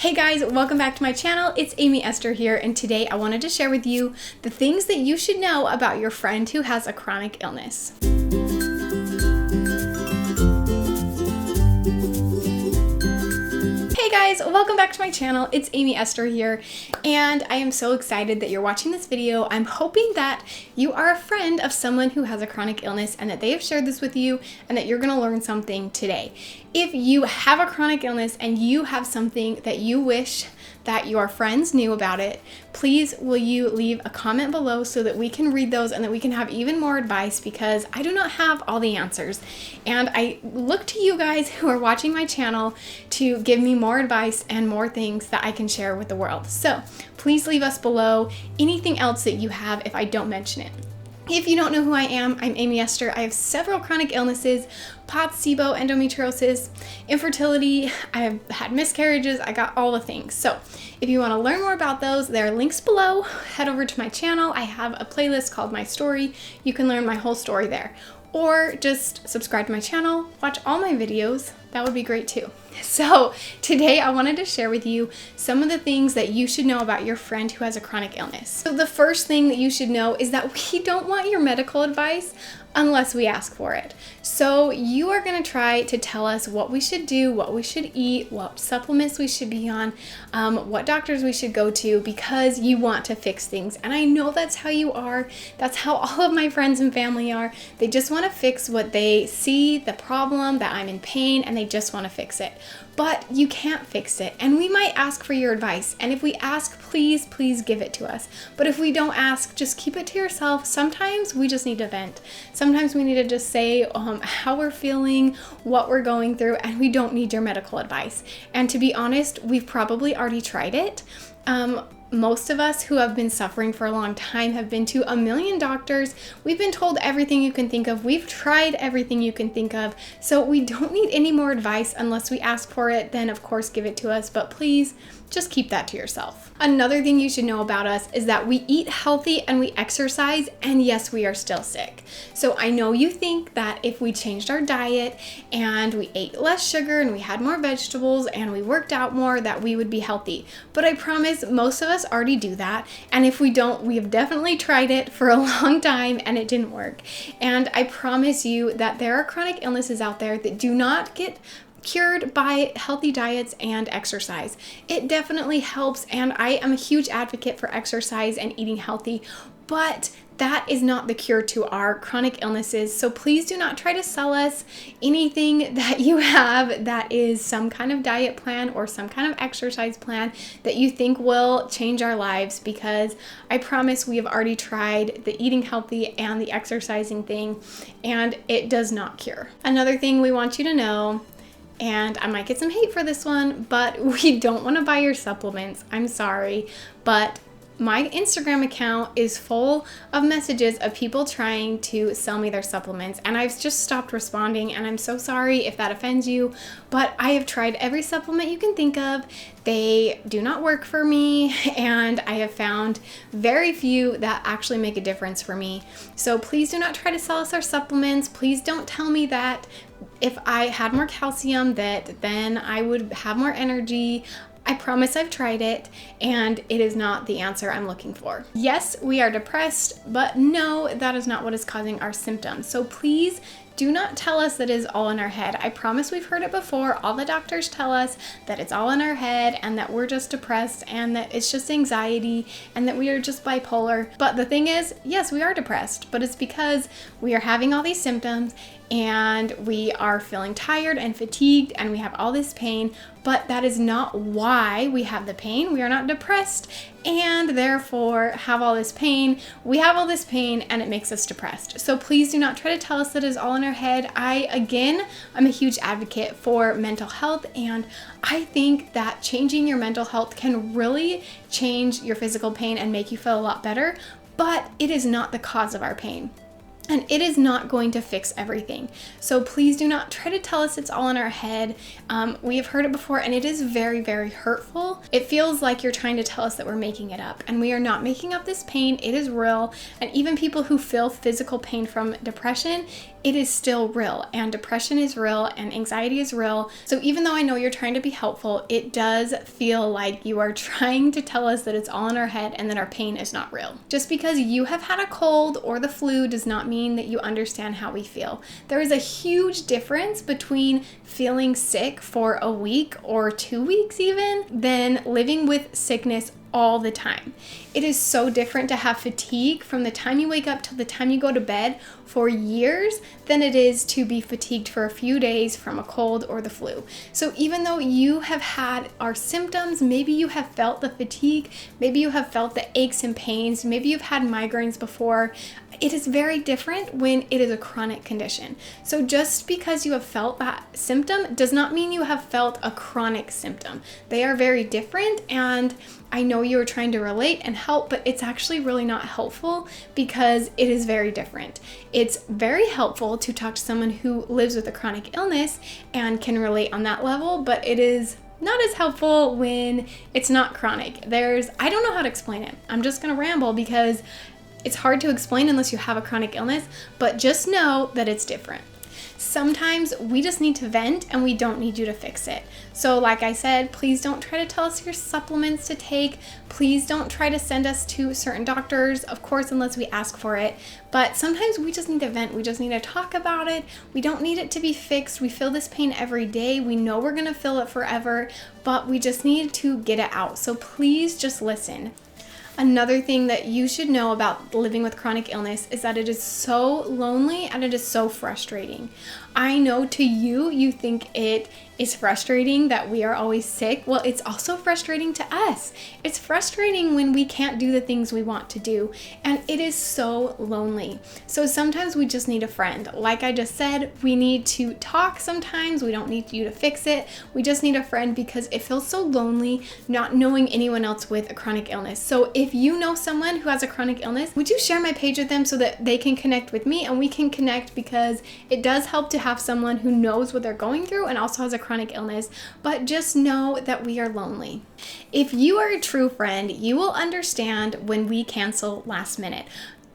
Hey guys, welcome back to my channel. It's Amy Esther here, and today I wanted to share with you the things that you should know about your friend who has a chronic illness. Hey guys, welcome back to my channel. It's Amy Esther here, and I am so excited that you're watching this video. I'm hoping that you are a friend of someone who has a chronic illness and that they have shared this with you and that you're going to learn something today. If you have a chronic illness and you have something that you wish that your friends knew about it, please will you leave a comment below so that we can read those and that we can have even more advice, because I do not have all the answers. And I look to you guys who are watching my channel to give me more advice and more things that I can share with the world. So please leave us below anything else that you have if I don't mention it. If you don't know who I am, I'm Amy Esther. I have several chronic illnesses: POTS, SIBO, endometriosis, infertility. I have had miscarriages. I got all the things. So if you want to learn more about those, there are links below. Head over to my channel. I have a playlist called My Story. You can learn my whole story there. Or just subscribe to my channel, watch all my videos. That would be great too. So today I wanted to share with you some of the things that you should know about your friend who has a chronic illness. So the first thing that you should know is that we don't want your medical advice unless we ask for it. So you are going to try to tell us what we should do, what we should eat, what supplements we should be on, what doctors we should go to, because you want to fix things. And I know that's how you are. That's how all of my friends and family are. They just want to fix what they see, the problem, that I'm in pain, and they just want to fix it. But you can't fix it, and we might ask for your advice. And if we ask, please give it to us. But if we don't ask, just keep it to yourself. Sometimes we just need to vent. Sometimes we need to just say how we're feeling, what we're going through, and we don't need your medical advice. And to be honest, we've probably already tried it. Most of us who have been suffering for a long time have been to a million doctors. We've been told everything you can think of. We've tried everything you can think of. So we don't need any more advice unless we ask for it. Then of course give it to us, but please just keep that to yourself. Another thing you should know about us is that we eat healthy and we exercise, and yes, we are still sick. So I know you think that if we changed our diet and we ate less sugar and we had more vegetables and we worked out more, that we would be healthy. But I promise most of us already do that. And if we don't, we have definitely tried it for a long time and it didn't work. And I promise you that there are chronic illnesses out there that do not get cured by healthy diets and exercise. It definitely helps, and I am a huge advocate for exercise and eating healthy, but that is not the cure to our chronic illnesses. So please do not try to sell us anything that you have that is some kind of diet plan or some kind of exercise plan that you think will change our lives, because I promise we have already tried the eating healthy and the exercising thing, and it does not cure. Another thing we want you to know, and I might get some hate for this one, but we don't want to buy your supplements. I'm sorry, but my Instagram account is full of messages of people trying to sell me their supplements, and I've just stopped responding, and I'm so sorry if that offends you, but I have tried every supplement you can think of. They do not work for me, and I have found very few that actually make a difference for me. So please do not try to sell us our supplements. Please don't tell me that if I had more calcium that then I would have more energy. I promise I've tried it, and it is not the answer I'm looking for. Yes, we are depressed, but no, that is not what is causing our symptoms. So please do not tell us that it is all in our head. I promise we've heard it before. All the doctors tell us that it's all in our head and that we're just depressed and that it's just anxiety and that we are just bipolar. But the thing is, yes, we are depressed, but it's because we are having all these symptoms and we are feeling tired and fatigued and we have all this pain, but that is not why we have the pain. We are not depressed and therefore have all this pain. We have all this pain and it makes us depressed. So please do not try to tell us that it is all in our head. I'm a huge advocate for mental health, and I think that changing your mental health can really change your physical pain and make you feel a lot better, but it is not the cause of our pain. and it is not going to fix everything. So please do not try to tell us it's all in our head. We have heard it before, and it is very, very hurtful. It feels like you're trying to tell us that we're making it up, and we are not making up this pain. It is real, and even people who feel physical pain from depression, it is still real, and depression is real, and anxiety is real. So even though I know you're trying to be helpful, it does feel like you are trying to tell us that it's all in our head and that our pain is not real. Just because you have had a cold or the flu does not mean that you understand how we feel. There is a huge difference between feeling sick for a week or 2 weeks even than living with sickness all the time. It is so different to have fatigue from the time you wake up till the time you go to bed for years than it is to be fatigued for a few days from a cold or the flu. So even though you have had our symptoms, maybe you have felt the fatigue, maybe you have felt the aches and pains, maybe you've had migraines before, it is very different when it is a chronic condition. So just because you have felt that symptom does not mean you have felt a chronic symptom. They are very different, and I know you are trying to relate and help, but it's actually really not helpful because it is very different. It's very helpful to talk to someone who lives with a chronic illness and can relate on that level, but it is not as helpful when it's not chronic. I don't know how to explain it. I'm just gonna ramble because it's hard to explain unless you have a chronic illness, but just know that it's different. Sometimes we just need to vent and we don't need you to fix it. So like I said, please don't try to tell us your supplements to take. Please don't try to send us to certain doctors, of course, unless we ask for it. But sometimes we just need to vent. We just need to talk about it. We don't need it to be fixed. We feel this pain every day. We know we're gonna feel it forever, but we just need to get it out. So please just listen. Another thing that you should know about living with chronic illness is that it is so lonely and it is so frustrating. I know to you, you think it is frustrating that we are always sick. Well, it's also frustrating to us. It's frustrating when we can't do the things we want to do, and it is so lonely. So sometimes we just need a friend. Like I just said, we need to talk sometimes. We don't need you to fix it. We just need a friend because it feels so lonely not knowing anyone else with a chronic illness. So if you know someone who has a chronic illness, would you share my page with them so that they can connect with me and we can connect, because it does help to have someone who knows what they're going through and also has a chronic illness, but just know that we are lonely. If you are a true friend, you will understand when we cancel last minute.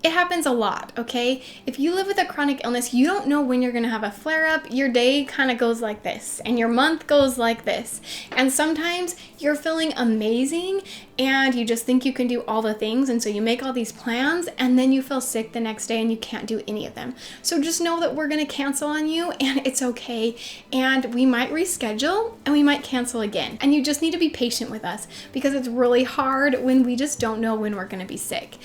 It happens a lot, okay? If you live with a chronic illness, you don't know when you're gonna have a flare-up. Your day kind of goes like this, and your month goes like this. And sometimes you're feeling amazing, and you just think you can do all the things, and so you make all these plans, and then you feel sick the next day, and you can't do any of them. So just know that we're gonna cancel on you, and it's okay. And we might reschedule, and we might cancel again. And you just need to be patient with us, because it's really hard when we just don't know when we're gonna be sick.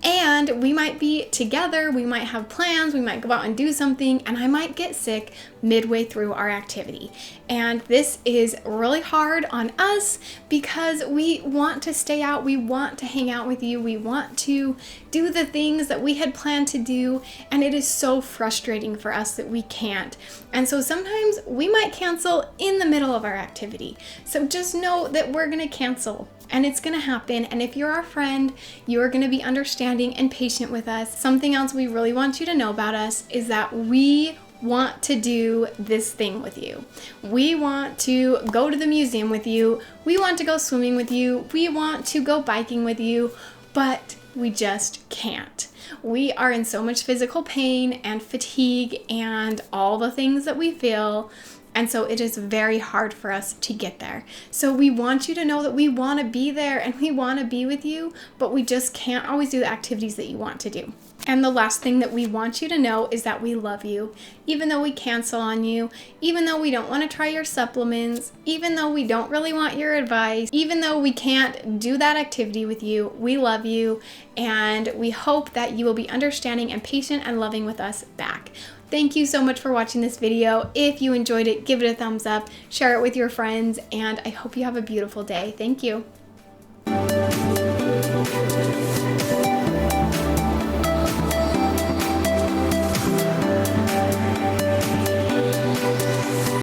And we might be together, we might have plans, we might go out and do something, and I might get sick midway through our activity. And this is really hard on us because we want to stay out, we want to hang out with you, we want to do the things that we had planned to do, and it is so frustrating for us that we can't. And so sometimes we might cancel in the middle of our activity. So just know that we're gonna cancel. And it's gonna happen, and if you're our friend, you're gonna be understanding and patient with us. Something else we really want you to know about us is that we want to do this thing with you. We want to go to the museum with you, we want to go swimming with you, we want to go biking with you, but we just can't. We are in so much physical pain and fatigue and all the things that we feel. And so it is very hard for us to get there. So we want you to know that we want to be there and we want to be with you, but we just can't always do the activities that you want to do. And the last thing that we want you to know is that we love you, even though we cancel on you, even though we don't want to try your supplements, even though we don't really want your advice, even though we can't do that activity with you, we love you, and we hope that you will be understanding and patient and loving with us back. Thank you so much for watching this video. If you enjoyed it, give it a thumbs up, share it with your friends, and I hope you have a beautiful day. Thank you.